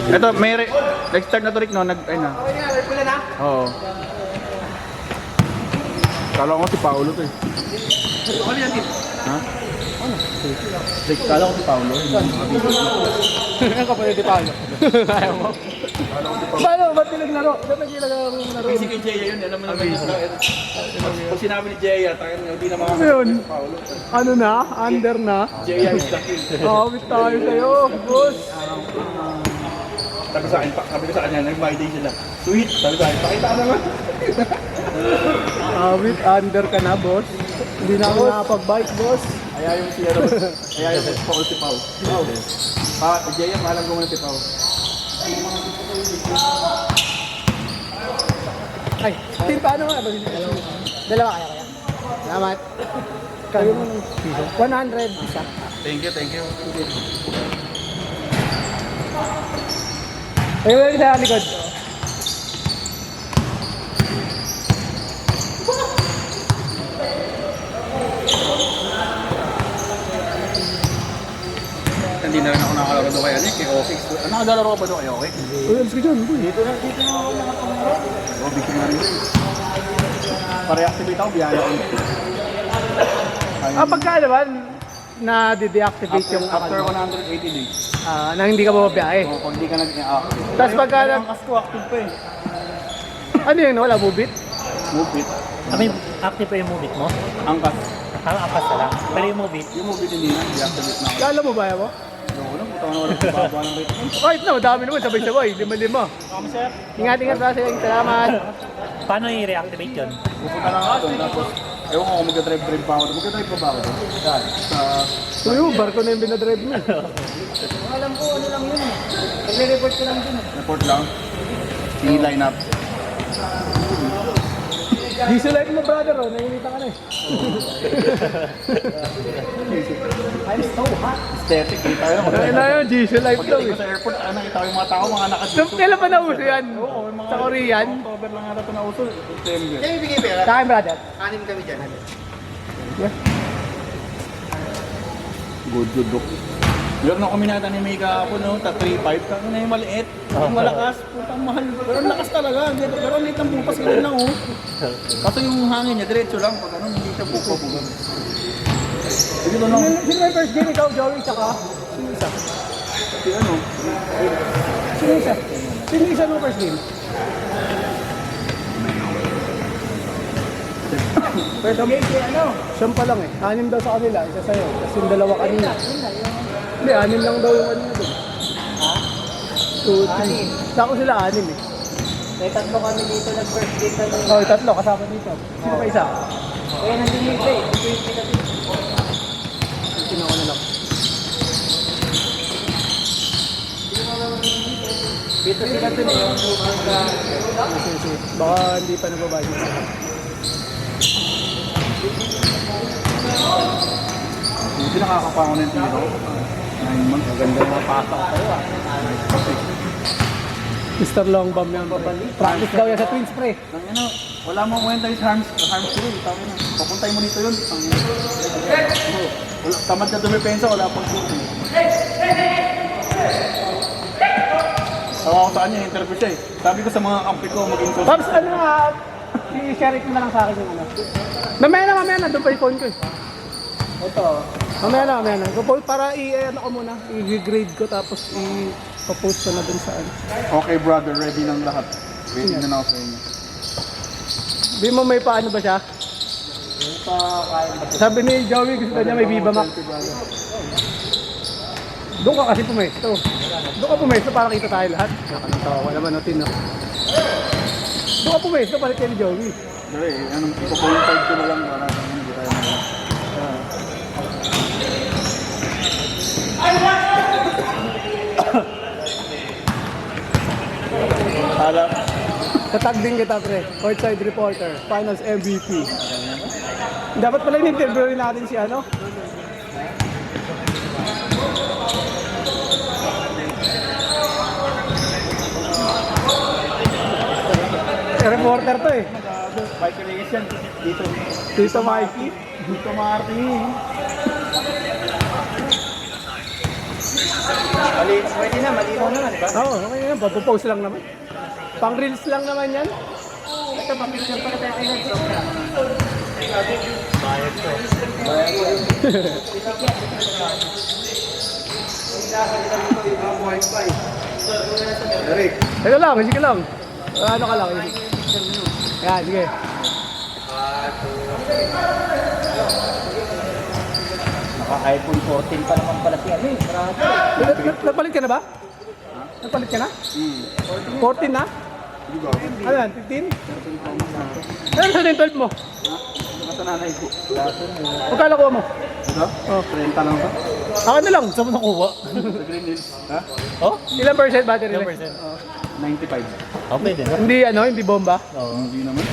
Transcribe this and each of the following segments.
Ito, may nag-start na to Rick, no? Ay na. Okay nga, may pula na. Oo. Kala ko si Paolo to eh. Ano yan, Tim? Ha? Ano? Rick, kala ko si Paolo. Ano ka pala, di Paolo? Ayaw mo. Paano? Ba't pinaglaro? Ba't naglaro yung laro? Kasi kay Jaya yun, alam mo naman yun. Pag sinabi ni Jaya, hindi na Ano yun? si Paolo. Ano na? Under na? Jaya is the king. Awit tayo sa'yo, boss. Sabi ko sa kanya, nag-my day sila. Sweet! Sabi ko sa akin, pakita naman. Awit, under ka na, boss. Hindi na ako nakapag-bike, boss. Kaya yung si ano, kaya yung Paul si Pau. Jaya, paalam ko muna si Pau. Ay, Tim, paano nga ba? Dalawa kaya. Salamat. Kayo mo ng 100 isa. Thank you, thank you. Ay, wala sa likod. Hindi na rin ako nakakalaro doon kay Anik, kay Okix. Nakakalaro ka ba doon kay Okix? Uy, alis ka dyan, boy. Dito na ako nakakalaro. Oo, bigyan nga rin. Pa-reactivate ako, biyaya ko. Pagka naman, na-deactivate yung After account. 180 days. Na hindi ka bumabiyahe. Oo, pag hindi ka nag-active. Tapos pagka ang kas ko, active pa eh. Ano yun, wala bubit? Move it. Kami, active pa yung movie mo? Ang kas. Ang apas na lang. Pero yung movie, Yung move it hindi na, deactivate na ako. Lalo mo ba mo? Oo, alam, puta na walang baba ng rate. Kahit na, madami naman, sabay-sabay, lima-lima. kami sir, Ingat-ingat ba sila, salamat. paano i-reactivate yun? Pupunta lang ako doon, tapos ewan ko kung mag-drive pa ako doon. Mag-drive pa ba ako doon? Saan? Sa... Tuyo, barko na yung binadrive mo. Alam ko, ano lang yun. Nagre-report ko lang dun. Report lang. I-line up. Diesel life mo, brother, oh. Nainita ka na eh. I'm so hot. Aesthetic, kita yun. Ayun na yun, diesel life daw Pagdating eh. ko sa airport, nakita ko yung mga tao, mga So, nakadito. kailan pa nauso yan? Oo, yung mga... Sa Korean? October lang ata ito nauso. September. Kaya ibigay pera. Sa akin, brother. Anim kami dyan. Good, good, good. Meron ako minata ni Mega ako, no? Ta 3.5. Kaya na yung maliit. Ang malakas. Putang mahal. Pero ang lakas talaga. Pero ang liit ng bukas. Ganun lang, oh. Kaso yung hangin niya, diretso lang. Pag ano, hindi siya buka-buka. Sige doon lang. Sino may first game? Ikaw, Joey, tsaka? Sino isa? Si ano? Sino isa? Sino isa mo first game? First game, ano? Siyam pa lang eh. 6 daw sa kanila, isa sa'yo. Tapos yung dalawa kanina. Hindi, 6 lang daw yung kanina doon. Ha? 2, 3. Sako sila 6 eh. May tatlo kami dito nag-first date kami. Oh, 3 kasama dito. Sino pa isa? Kaya nandun dito eh. Dito kasi. Sino ko na lang. Dito sila dun eh. Yung Sige. Baka hindi pa nababalik. Hindi nakakapango na yung tiro. 9 months. Maganda yung mapasa ko tayo, ah. Mr. Long Bomb yan. Practice daw yan sa Twins, pre. Nang ano, wala mo kwenta yung harms ko rin. Tawin na. Papuntay mo dito yun. Wala, tamad na dumipensa, wala pang shooting. Tawa ko sa kanya, interview siya eh. Sabi ko sa mga kampi ko, maging coach. Pops, ano nga? I-share ko na lang sa akin yung ano. Mamaya na. Doon pa yung phone ko eh. ito. Mamaya na. Para i-ano ko muna. I-grade ko tapos i-post ko na dun sa ano. Okay brother, ready ng lahat. Ready na ako sa inyo. Di mo may paano ba siya? Sabi ni Joey, gusto niya may Viva Max. Doon ka kasi pumesto. Doon ka pumesto para kita tayo lahat. Nakakatawa naman natin, no? Doon ka pumesto para kay Joey. Dali, anong ipo-coincide ko na lang para sa hindi tayo na. Hala. Tatag din kita, pre. Courtside reporter. Finals MVP. Dapat pala in-interview rin natin si ano? Reporter to eh. Bike race yan. Dito. Tito Mikey. Dito Marty. Pwede na, malinaw naman, di ba? Oo, okay yan. Pagpo-post lang naman. Pang reels lang naman yan. Ito, papicture pala tayo kayo nag-program. Bayad to. Eric. Sige lang, sige lang. Ano ka lang? Yan, sige. Naka-iPhone 14 pa naman pala siya. Marami. Nagpalit ka na ba? Nagpalit ka na? 14 na? Ano yan? 15? Ano sa 12 mo? Nasa nanay ko. Magkala kuha mo? Ito? Oh. 30 lang ba? Akin na lang. Saan mo nakuha? Sa Green Hills. Ha? Oh? Ilang percent battery Ilang life? percent? 95. Okay din. Hindi ano, hindi bomba. Oo. Hindi naman.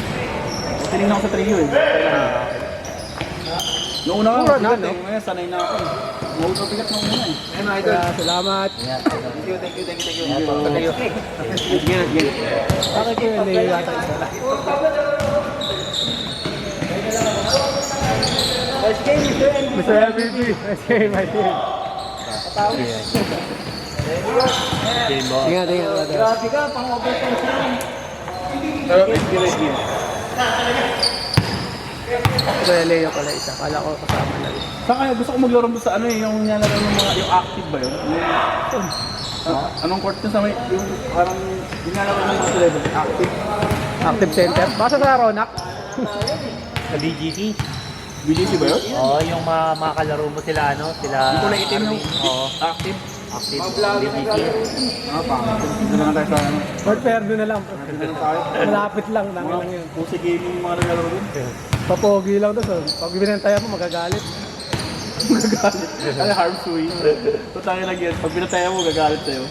Tinignan ko sa trio eh. Noong una Mura ako, na, bigat no? eh. Ngayon, sanay na ako eh. Mautang bigat na una eh. Ayun, idol. Kaya salamat. Thank you. Sige. Bakit ko yun nililata isa? Mr. MVP. Okay, my team. Game mo. Ingat, ingat. Grabe ka, pang-overtime siya. Pero experience niya. Ito yung Leo pala isa. Kala ko kasama na rin. Saan kaya gusto ko maglaro doon sa ano eh, yung nilalaro ng mga, yung active ba yun? Yung, anong court yun sa may, yung parang, yung nilalaro ng mga level, active. Active center. Basta sa Ronak. Sa BGC. BGC ba yun? Oo, yung mga kalaro mo sila, ano? Sila... Yung kulay itim yung Oo. active. Active. BGC. Pangit. Dito na lang tayo sa ano. World Fair doon na lang. Dito na lang tayo. Malapit lang. Dami lang yun. Pusi gaming mga naglalaro doon. Papogi lang doon. So, pag binantayan mo, magagalit. Gagalit. Ano, harm swing. So tayo lang yan. Pag pinataya mo, gagalit sa'yo.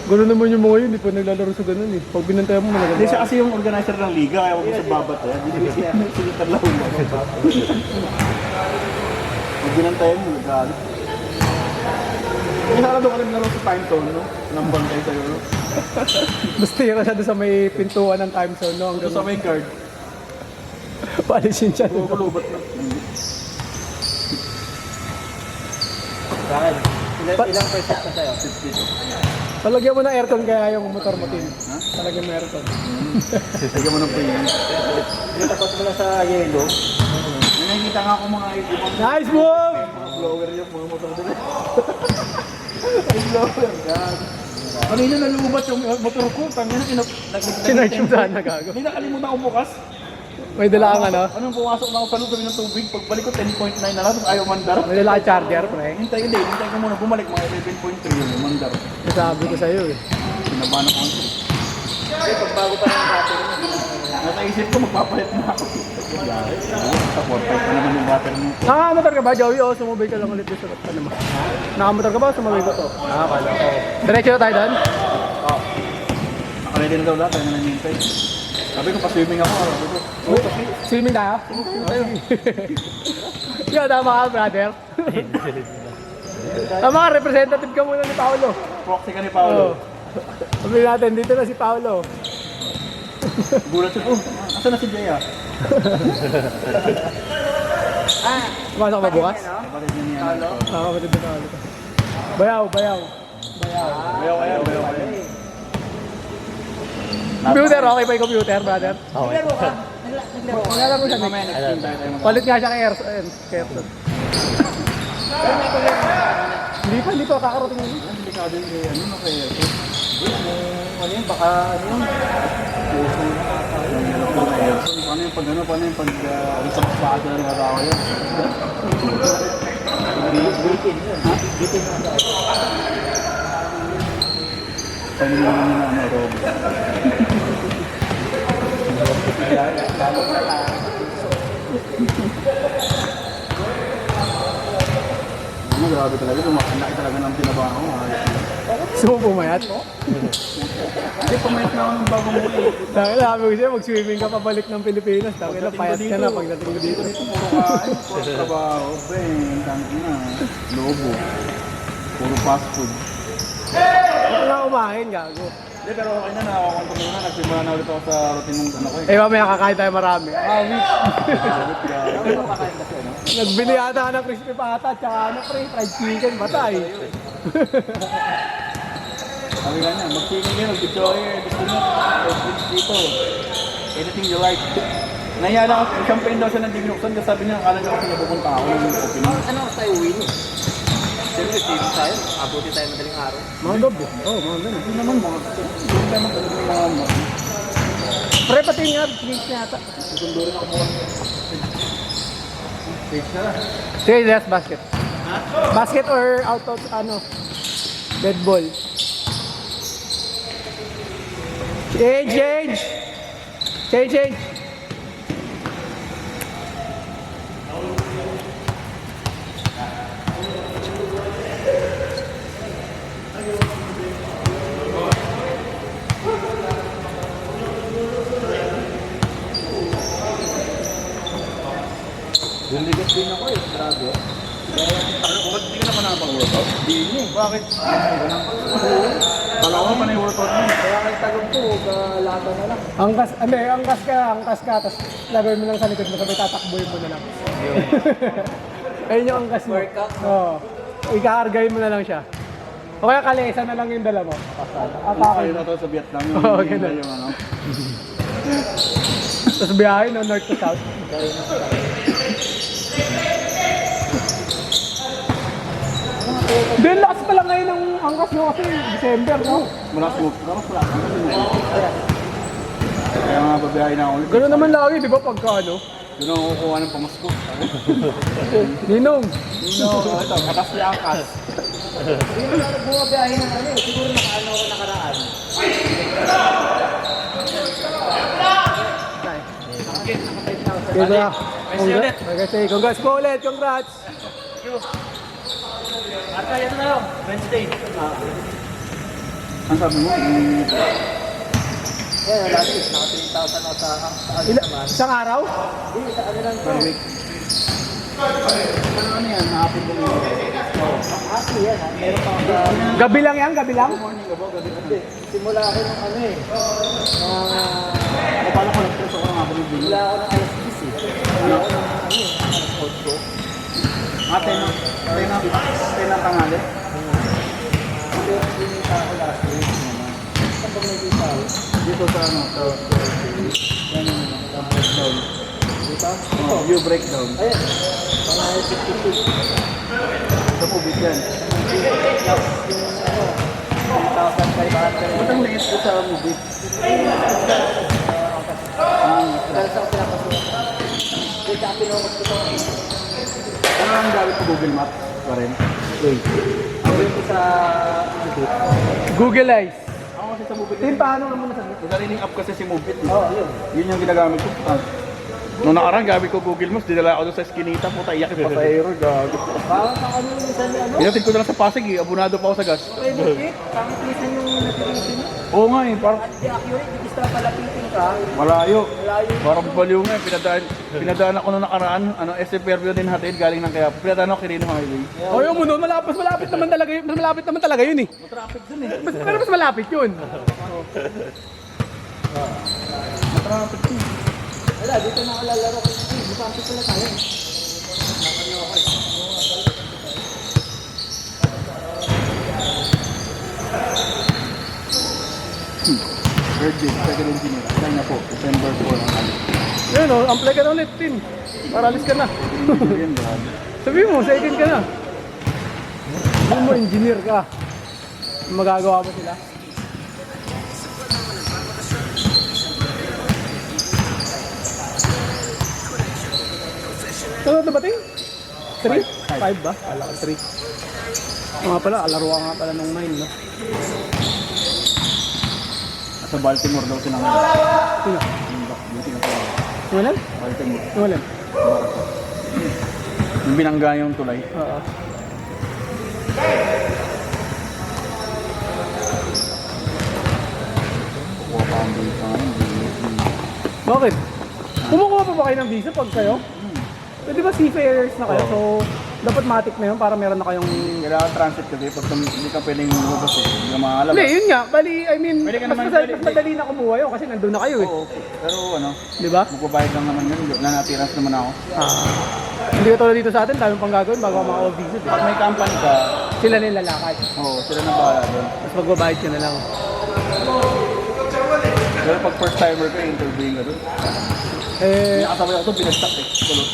Gano'n naman yung mga yun. Hindi pa naglalaro sa ganun eh. Pag binantayan mo, Hindi siya magagalit. kasi yung organizer ng liga, kaya huwag mo siya babato. Silitan lang mo. Pag binantayan mo, gagalit. Hindi sana doon ka naglaro sa time zone, no? Nang bantay sa'yo, no? Mas tira siya doon sa may pintuan ng time zone. No? Ito sa may guard. Paalisin siya doon. Kulubat na. Bakit? Ilang percent na sa'yo? 52. Palagyan mo ng aircon kaya yung motor mo, Tim. Palagyan mo aircon. Lagyan mo ng premium. Yung tapos mo lang sa yellow. May nakikita nga ako mga ibang Nice move! blower yung mga motor doon. Ay, blower. God. Kanina nalubat yung motor ko. Tangina, Sinarge mo saan nagago. Hindi nakalimutan ko bukas. May dala kang ano? Anong pumasok na ako sa loob ng tubig? Pagbalik ko 10.9 na lang, tapos ayaw mandar. May dala kang charger, pre. Hintay ko muna, bumalik mga 11.3 yun, mandar. Nasabi ko sa'yo eh. Pinabahan ako. Kasi pagbago pa ng battery mo. Nasa isip ko, magpapalit na ako. Sa 4.5 pa naman yung battery mo. Nakamotor ka ba, Joey? O sumubay ka lang ulit sa ano mo? Nakamotor ka ba o sumubay ka? Nakakala ko. Diretso na tayo doon? Nakaready na daw lahat, tayo na nangyintay. Sabi ko, pa-swimming ako. Sabi ko, oh, kasi Swimming tayo? Ikaw, tama ka, brother. Tama ka, representative ka muna ni Paolo. proxy ka ni Paolo. Sabi natin, dito na si Paolo. Gulat siya, oh, asan na si Jaya? Pumasok ka ba bukas? Kapatid niya niya. Paolo? Kapatid na Paolo. Bayaw, bayaw. Bayaw. Computer, okay pa yung computer, brother? Okay. Naglaro ka. Naglalaro siya. Mamaya next time tayo mag- Palit nga siya kay Erson. Hindi pa, kakarating mo. Delikado yung ano, no, kaya ito. Ano yun, baka ano yun. Paano yung pag isang pasada na nagkatawa yun? Bitin yun. Bitin mo daw. Paano yung ano, robot? Ano, grabe talaga. Lumakanaki talaga ng tinabaho. Gusto mo pumayat? Kasi pumayat na ako ng bagong muli. Dahil sabi ko siya, mag-swimming ka pabalik ng Pilipinas. Dahil na, payat ka na pagdating mo dito. Puro kain, puro trabaho. Ben, tangin na. Lobo. Puro fast food. Ito na kumain, gago. Hindi, pero okay na, nakakontrol na. Nagsimula na ulit ako sa routine ng ano ko eh. Eh, mamaya kakain tayo marami. Week. Ano kakain kasi ano? Nagbili ata ka ng crispy pata, tsaka ano, fried chicken, batay. Sabi ka niya, mag-chicken kayo, mag-choy, gusto nyo, dito. Anything you like. Nahiya lang ako, champagne daw siya ng dinuksan, kasi sabi niya, akala niya kasi napupunta ako ng opening. Ano ako tayo uwi niyo? Siyempre, TV tayo. Abuti tayo madaling araw. Mga dobo. Oo, mga ganun. Hindi naman mga, hindi naman talaga yung mga Pre, pati nga, drinks niya ata. susundo rin ako mga page na lang. Sige, last basket. Basket or out of, ano, dead ball. Change! Change! Bumigat din ako eh. Grabe. Ano, ba't hindi ka naman nakapag-workout? Hindi niyo. Bakit? Kala ko pa na yung workout mo. Kaya ang tagong po, lata na lang. Angkas ka, tapos lagay mo lang sa likod mo, sabay tatakbuhin mo na lang. Ayun yung angkas mo. Workout? Oo. Ikakargahin mo na lang siya. O kaya kalesa na lang yung dala mo. Kayo na to sa Vietnam. Oo, Yung ganun. yung ano. Tapos biyahe, no, north to south. Then lakas pa lang ngayon ng angkas mo kasi December, no? Malakas mo. Malakas wala. Kaya nga babiyahin na ako ulit. Gano'n naman lagi, di ba, pagka ano? Doon ako kukuha ng pamasko. Ninong. Ito, katas niya ang kas. Hindi mo na bumabiyahin ng ano eh. Siguro nakaano ako nakaraan. Congrats po ulit, congrats! At kaya na lang, Wednesday. Ang sabi mo? Kaya last week, naka 3,000 ako sa ano naman. Isang araw? Hindi, sa ano lang to. Ano yan? Nakapit mo yung Happy yan ha. Meron pa ako sa... Gabi lang yan, gabi lang? morning ka ba? Gabi ka Hindi, simula ako ng ano eh. Paano ko nag-stress ako ng ako ng Simula ako ng alas 10 eh. Simula ako ng ano eh. Alas 8. Ate na tangali. Hindi, binita ako last week naman. Saan ba may kita ako? Dito sa ano, sa yan yung breakdown. Dito? Oh, view breakdown. Ayun. Mga 56. Sa Pubit yan. Plus yung ano, 3,500. Ba't ang liit ko sa movie? Dahil sa ako pinapasukan. Hindi, sa pinumot ko to. Ano ang gamit ko Google Maps pa rin? Wait. Ang rin ko sa Ubit. Google Eyes. Ako kasi sa Movit. Tin, paano naman nasagot? May sariling app kasi si Movit. Oo, yun. Yun yung ginagamit ko. Nung nakarang gamit ko Google Maps, dinala ako doon sa Eskinita. Puta, iyak yung pasahero. Gago. Parang sa ano yung isa ni ano? Pinatid ko na lang sa Pasig eh. Abunado pa ako sa gas. Okay, bukit. Pangit minsan yung natitingin mo. Oo nga eh. Parang At di accurate, di gusto palapitin ka. malayo. Malayo. Parang baliw nga eh. Pinadaan ako nung nakaraan. Ano, SF Fairview din hatid. Galing ng kaya. Pinadaan ako Quirino Highway. O yung mo nun, malapit naman talaga yun. Mas malapit naman talaga yun eh. Traffic dun eh. Pero mas malapit yun. Traffic dun. Wala, dito na ako lalaro ko. Bukante pala tayo. Birthday, second engineer. Apply na po. December 4 ang alis. Yun o, apply ka na ulit, Tin. Para alis ka na. Yun, grabe. Sabi mo, second ka na. Sabi mo, engineer ka. Magagawa mo sila. Ano na ba, Tin? 3? 5 ba? Kala ko 3. Nga pala, alaro nga pala nung 9, no? Sa Baltimore daw sinang Sino? yung tinatawag. Walan? Baltimore. Walan? Yung binangga yung tulay. Oo. Kuha pa ang visa ngayon. Bakit? Kumukuha pa ba kayo ng visa pag kayo? Eh, di ba seafarers na kayo? So, Dapat matik na yun para meron na kayong... Kailangan transit kasi pag hindi ka pwedeng lumabas eh. Hindi ka makakalabas. Hindi, yun nga. Bali, I mean, Pwede ka mas, naman- mas madali na kumuha yun kasi nandun na kayo eh. Oo, pero ano, Di ba? magbabayad lang naman yun. Nanatiras naman ako. Hindi ka tulad dito sa atin, dami pang gagawin bago ka maka-visit. Pag may company ka, Sila nilalakad. sila na bahala doon. Tapos magbabayad ka na lang. Pero pag first timer ka, interviewing ka doon. Eh, Nakasabay ako doon, pinagsak eh. Kulot.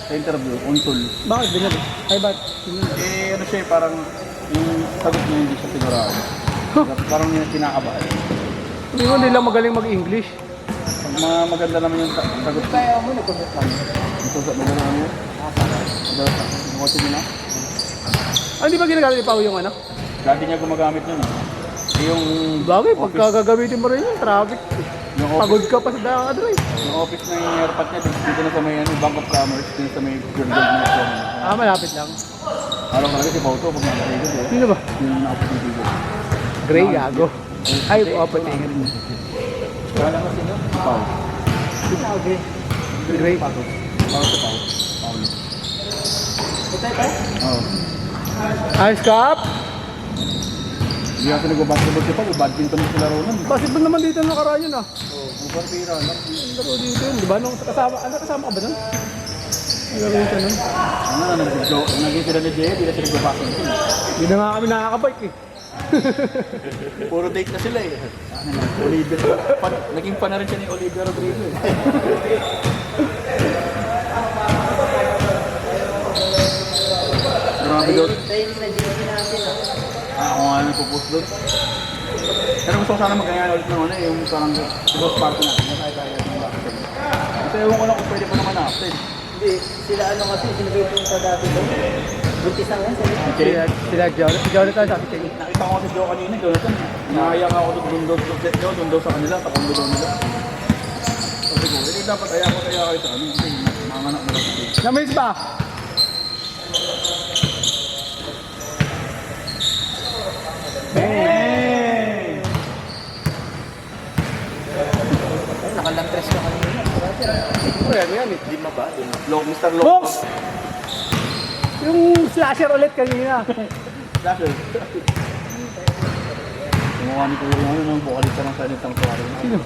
Sa interview, untul. bakit binali? Ay, ba't? Ano siya parang yung sagot niya hindi siya sigurado. Parang niya kinakabahan. Hindi mo nila magaling mag-English. Pag mga maganda naman yung sagot niya. Kaya mo, nagkusot lang. Nagkusot, maganda naman yun. Nagkusot niya na. Ah, hindi ba ginagamit ni Pao yung ano? Dati niya gumagamit yun. Yung Bagay, pagka gagamitin mo rin yung traffic. Yung office, Pagod ka pa sa daan, yung office na yung airpot niya, dito na sa may Bank of Commerce, dito sa may Gold na Ah, malapit lang. Araw ka si Bauto, pag nakakita eh. Sino ba? Yung nakapit ng bigo. Gray, gago. Ay, open eh. Kala mo sino? Pau. Gray. Pau sa Pau. Paulo. Oo. Ice cup. Hindi ako nag-basketball siya pa, badminton mo sila roon. Basketball naman dito nakaraan yun ah. Oo, magpapira lang. Laro dito yun, di ba? Nung kasama ka ba nun? Laro ka nun. Naging sila ni Jay, hindi na sila nag-basketball. Hindi na nga kami nakakabike eh. Puro date na sila eh. Oliver. Naging fan na rin siya ni Oliver Rodrigo eh. Grabe doon. Training na GC natin. Ako nga nagpo-post doon. Pero gusto ko sana magkaya ulit ng ano eh, yung parang ghost party natin. Nakaya-kaya ng basketball. Kasi ewan ko lang kung pwede pa naman natin. Hindi, sila ano kasi, sinabay sa dati doon. Buntis lang yan, sabi. Sila Jonathan sabi kayo. Nakita ko si Joe kanina, Jonathan. Nahayang ako doon daw sa kanila, takundo daw nila. Sabi ko, hindi dapat ayaw ko kaya kayo sa ano, kasi manganak na lang ako. Na-miss ba? Hey! Nakalantres ka kanina. Pwede yan eh. Lima ba? Lima. Mr. Low. Box! Yung slasher ulit kanina. Dahil. Kumuha ni Kuya yung ano, nung vocalista ng Silent Sanctuary. Sino?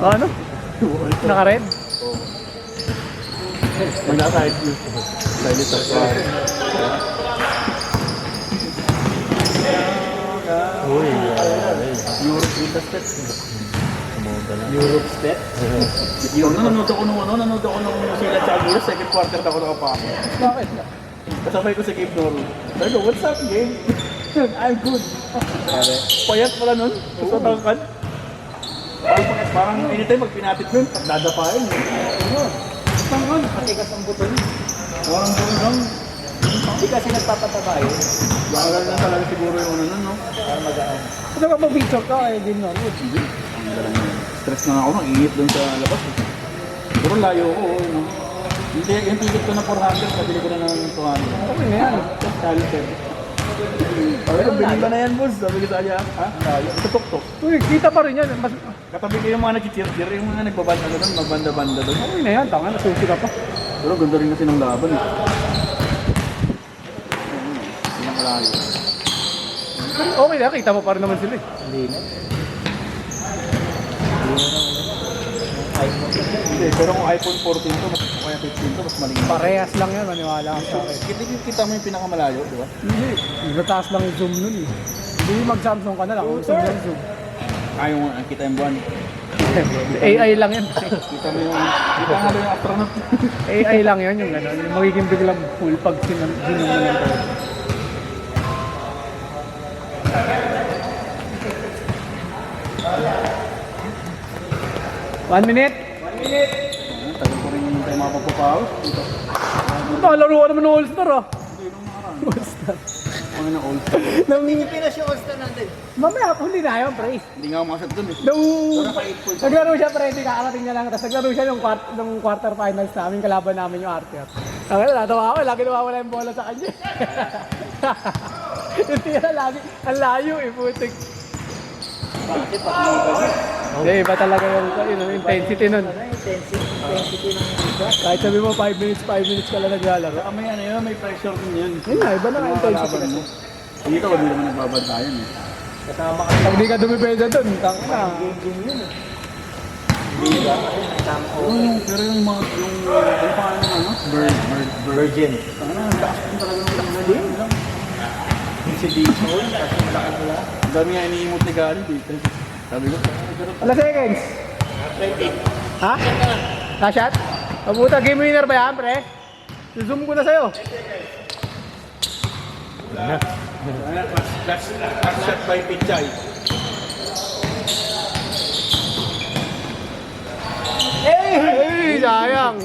Ano? Naka-red? Oo. Mag-na-side view. Silent Sanctuary. Europe with the steps. Europe step. Yun, nanonood ako nung New Zealand sa Aguila, second quarter ako nakapasok. Bakit? Kasabay ko si Gabe Noro. Sabi ko, what's up, Gabe? I'm good. Payat pala nun. Gusto tangkad. Parang anytime pag pinapit nun, dadapain. Tangkad. Matigas ang buton. Parang buong lang. Hindi kasi nagpapataba eh. Baka lang talaga siguro yung ano nun, no? Para magaan. Ano ka mag-picture ka kay Dean Norwood? Hindi. Ang galang yun. Stress na ako, nang-iingit dun sa labas. Eh. Pero layo ko, no? Yung ticket ko na 400, nabili ko na ng 200. Okay na yan. Kali sir. Sabi ko, bilhin ba na yan, boss? Sabi ko sa kanya, ha? Sa tuk-tuk. Uy, kita pa rin yan. Mas, Katabi ko yung mga nag-cheer-cheer, yung mga nagbabanda doon, mabanda-banda doon. okay na yan. Tanga, nasusi ka pa. Pero ganda rin kasi ng laban eh. Silang kalayo. Okay na, kita mo pa rin naman sila eh. Hindi na. Hindi, pero kung iPhone 14 to, mas, o kaya 15 to, mas maling. Parehas lang yan, maniwala ka sa akin. Kita mo yung pinakamalayo, di ba? Hindi, nataas lang yung zoom nun eh. Hindi mag-Samsung ka na lang, kung zoom yung zoom. Yung kita yung buwan. AI lang yan. Kita mo yung, kita nga yung astronaut. AI lang yan yung gano'n. Yung magiging biglang full pag sinum mo ng todo. One minute? Tagal ko rin yung tayo mapapapawis. Dito. Laro ka naman ng All-Star ah. Hindi, nung nakaraan. All-Star. Ano na old school. Pilipinas yung all-star natin. Mamaya, huli na yun, pre. Hindi nga ako makasat dun eh. Naglaro siya, pre, hindi kakarating niya lang. Tapos naglaro siya nung quarter finals namin, kalaban namin yung RTR. Ang natawa ako, lagi nawawala yung bola sa kanya. Hindi na lagi, ang layo eh, putik. Kasi pag liga Hindi, iba talaga yung intensity nun. intensity ng liga. Kahit sabi mo 5 minutes ka lang naglalaro. Saka may ano yun, may pressure din yun. Yun nga, iba na ang Mga intensity kalaban kasi. mo. Dito, hindi naman nagbabantayan eh. Kasama ka Pag di ka dumipenda dun, tanga na. game yun eh. Liga, kasama ko. Pero yung mga, yung paano ano? Virgin. Ano, ang lakas din talaga ng lakas din. Si Dixon, kasi malaki nila. Ang dami nga iniimot ni Gary dito. Sabi ko, Alas seconds. 20. Ha? Na-shot? Mabuta, game winner ba yan, pre? Zoom ko na sa'yo. last shot by Pichay. Hey, sayang.